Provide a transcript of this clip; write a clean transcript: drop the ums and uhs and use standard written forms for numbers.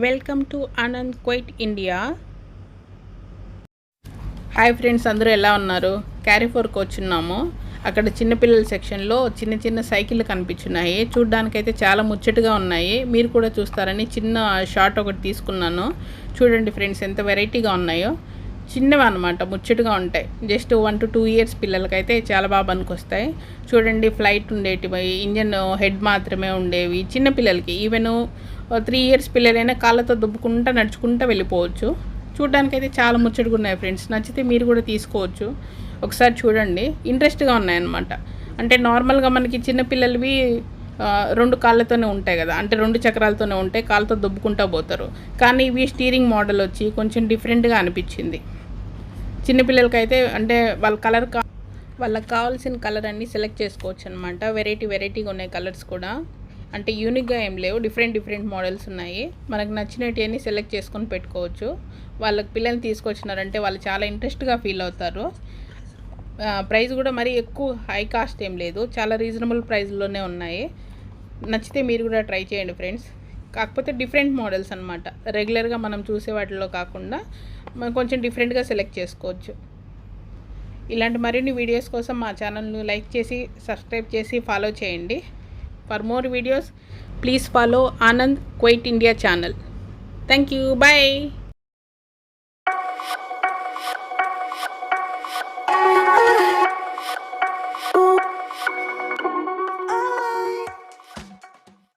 Welcome to Anand Quite India. Hi friends, అందరూ ఎలా ఉన్నారు? క్యారీఫోర్కి వచ్చున్నాము. అక్కడ చిన్నపిల్లల సెక్షన్లో చిన్న చిన్న సైకిళ్ళు కనిపించున్నాయి. చూడ్డానికైతే చాలా ముచ్చటగా ఉన్నాయి. మీరు కూడా చూస్తారని చిన్న షార్ట్ ఒకటి తీసుకున్నాను. చూడండి ఫ్రెండ్స్, ఎంత వెరైటీగా ఉన్నాయో. చిన్నవి అనమాట, ముచ్చటగా ఉంటాయి. జస్ట్ 1 to 2 years పిల్లలకైతే చాలా బాగా పనికొస్తాయి. చూడండి, ఫ్లైట్ ఉండేటివి, ఇంజన్ హెడ్ మాత్రమే ఉండేవి. చిన్నపిల్లలకి ఈవెన్ 3 years పిల్లలైనా కాళ్ళతో దుబ్బుకుంటూ నడుచుకుంటూ వెళ్ళిపోవచ్చు. చూడడానికైతే చాలా ముచ్చటగా ఉన్నాయి ఫ్రెండ్స్. నచ్చితే మీరు కూడా తీసుకోవచ్చు. ఒకసారి చూడండి, ఇంట్రెస్ట్గా ఉన్నాయన్నమాట. అంటే నార్మల్గా మనకి చిన్నపిల్లలవి 2 కాళ్ళతోనే ఉంటాయి కదా, అంటే 2 చక్రాలతోనే ఉంటాయి, కాళ్ళతో దుబ్బుకుంటూ పోతారు. కానీ ఇవి స్టీరింగ్ మోడల్ వచ్చి కొంచెం డిఫరెంట్గా అనిపించింది. చిన్నపిల్లలకైతే అంటే వాళ్ళకి కావాల్సిన కలర్ అన్నీ సెలెక్ట్ చేసుకోవచ్చు అనమాట. వెరైటీగా ఉన్నాయి కలర్స్ కూడా. అంటే యూనిక్గా ఏం లేవు, డిఫరెంట్ మోడల్స్ ఉన్నాయి. మనకు నచ్చినవి అన్నీ సెలెక్ట్ చేసుకొని పెట్టుకోవచ్చు. వాళ్ళకి పిల్లల్ని తీసుకొచ్చినారంటే వాళ్ళు చాలా ఇంట్రెస్ట్గా ఫీల్ అవుతారు. ప్రైస్ కూడా మరీ ఎక్కువ హై కాస్ట్ ఏం లేదు, చాలా రీజనబుల్ ప్రైస్లోనే ఉన్నాయి. నచ్చితే మీరు కూడా ట్రై చేయండి ఫ్రెండ్స్. కాకపోతే డిఫరెంట్ మోడల్స్ అనమాట, రెగ్యులర్గా మనం చూసే వాటిలో కాకుండా మనం కొంచెం డిఫరెంట్గా సెలెక్ట్ చేసుకోవచ్చు. ఇలాంటి మరిన్ని వీడియోస్ కోసం మా ఛానల్ను లైక్ చేసి సబ్స్క్రైబ్ చేసి ఫాలో చేయండి. For more videos please follow Anand Quite India channel. Thank you, bye.